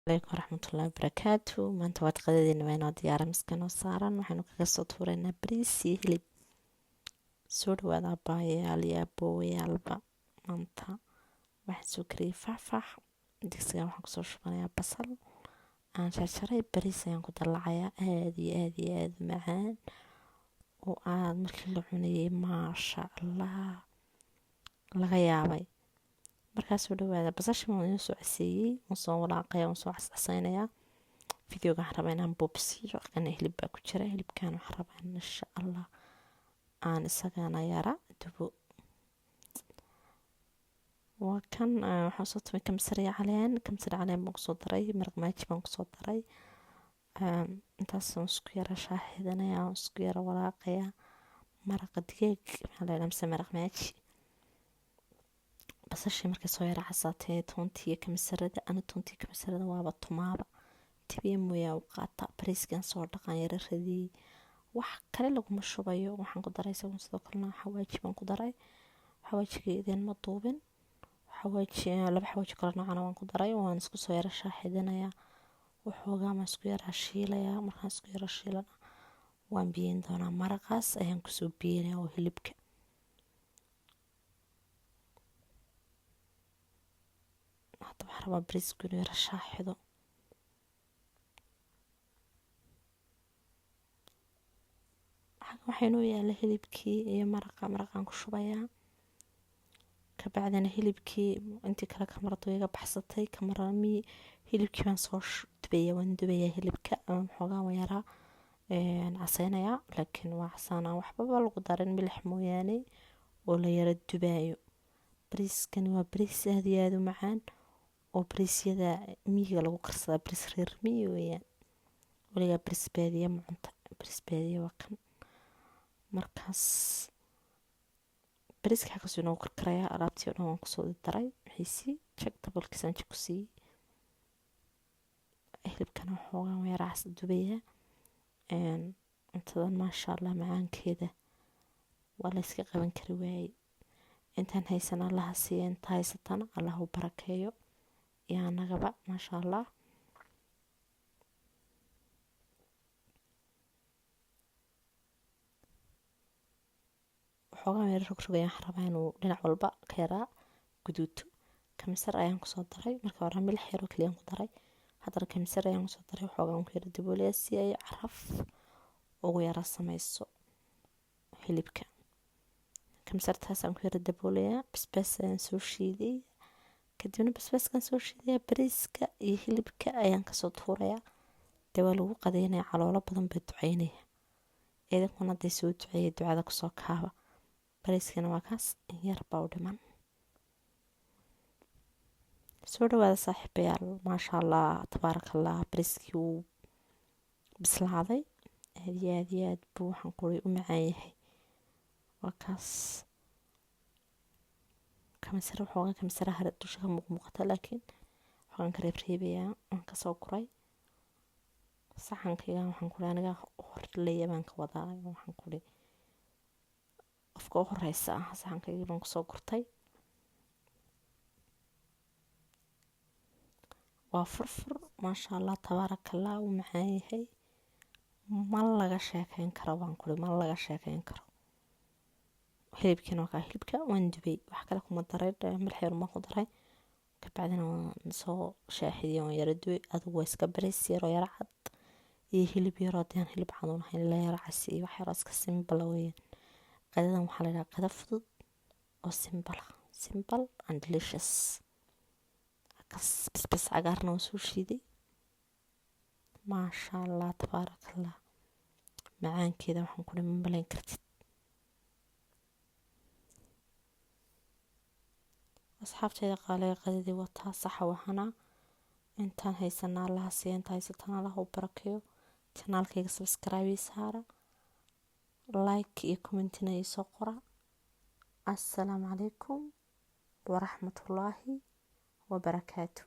عليكم ورحمة الله وبركاته. maanta waad qadadiina waa inoo diyaara miskan oo saaran waxaynu kaga soo tuuraynaa bariis iyo hilib. soo dhawaada abaayayaal iyo aboowayaalba. maanta waxaan soo kariyey faahfaah. digsigan waxaan kusoo shubanayaa basal aan jarjaray. bariis ayaan ku dalacayaa aad iyo aad iyo aad u macaan oo aad markii la cunayay maasha allah laga yaabay. markaas soo dhawaada basasha waan inoo soo caseeyey, waan soo walaaqaya, waan soo cascasaynayaa. videoga waxaan rabaa inaan boobsiiyo kana hilib baa ku jira. hilibkan waxaan rabaa insha allah aan isagana yara dubo. waa kan waxaan soo tumay kamsar caleen baan kusoo daray, maraq maaji baan kusoo daray. intaas aan isku yara shaaxidanayaa, aan isku yara walaaqayaa. maraqa digaag maxaa la yidhaha mise maraq maaji. basashii markay soo yara casaatee toontii kamsarada, ana toontii kamsarada waaba tumaaba tibiya mooyaa u qaata. bariiskan soo dhaqan yara radiyey, wax kale laguma shubayo. waxaan ku daray isagun sidoo kalena xawaaji baan ku daray. xawaajigeedeen ma duubin, laba xawaaji kale noocana waan ku daray. waan isku soo yara shaaxidinayaa, waxoogaa maan isku yara shiilayaa. markaan isku yara shiilana waan biyeyn doonaa. maraqaas ayaan kusoo biyeynayaa oo hilibka. hadda waxaan rabaa bariisku inuu yara shaaxido. waxaynoo yaala hilibkii iyo maraqaan ku shubayaa. kabacdina hilibkii intii kale kamarada iga baxsatay. kamarami hilibkii baan soo dubaya, waan dubayaa hilibka. waxoogaa waan yaraa casaynayaa, laakiin waa casaanaa waxbaba lagu darin milix mooyaane oo la yara dubaayo. bariiskani waa bariis aad iyo aad u macaan oo bariisyada miyiga lagu karsadaa. bariis reer miyi weeyaan, weligaa bariis baadiye ma cunta. bariis baadiye waa kan. markaas bariiska xaggaas inoo karkarayaa. alaabtii oo dhan waan kusoo daray wixiisii jag daboolkiisaan jag ku siiyey. hilibkana waxoogaa waan yara cas dubayaa. cuntadan maasha allah macaankeeda waa la iska qaban kari waayey. intaan haysan allaha siiya, inta haysatana allah u barakeeyo iyo anagaba maasha allah. waxoogaa yara rogrogayaan, waxaan rabaa inuu dhinac walba ka yaraa guduuto. kamsar ayaan kusoo daray, marka hore milix yaroo keliyaan ku daray, haddana kamsar ayaan kusoo daray. waxoogaan ku yara daboolayaa si ay caraf ugu yara samayso hilibka. kamsartaasaan ku yara daboolayaa. basbaas ayaan soo shiiday, kadibna basbaaskaan soo shiidayaa. bariiska iyo hilibka ayaan kasoo tuurayaa. dee waa lagu qadeynaya, caloolo badan baa duceynaya. idinkuna hadday soo duceeyay ducada kusoo kaaba. bariiskana waa kaas, in yar baa u dhiman. soo dhawaada saaxiibayaal, maasha allah tabaarakallah. bariiskii wuu bislaaday aad iyo aad iyo aad buu waxaan kuray u macaan yahay. waa kaas kamsar, waxoogaa kamsaraha dusha ka muuqmuuqata, laakiin waxaan ka reebreebayaa. waan kasoo guray saxankayga. waxaan kuray aniga horleeya baan ka wadaa. waxaan kuray qofka u horeysa ah saxankayga baan kusoo gurtay. waa furfur maasha allah tabaarakallah, uu macaan yahay. ma laga sheekeyn karo baan kuray, ma laga sheekeyn karo. hilibkiina waa kaa. hilibka waan dubay, wax kale kuma daray, milix yar baan ku daray. kabacdina waan soo shaaxidiyey, waan yara dubay. adigu waa iska bariis yaroo yara cad iyo hilib yaroo hadaan hilib cad u lahayn la yara casi iyo wax yaroo iska simbala weeyaan. qadadan waxaa la yidhaha qada fudud oo simbala, simple and delicious. kas basbas cagaarna waan soo shiiday. maasha allah tabaarakallah, macaankeeda waxaan ku ma malayn kartid. asxaabteeda qaaliga qadadii wataa saxa wahana. intaan haysanaa allaha siiya, inta haysatana allaha u barakeeyo. janaalkayga subscribe saara, like iyo commentina ii soo qora. assalaamu calaykum waraxmatullaahi wabarakaatu.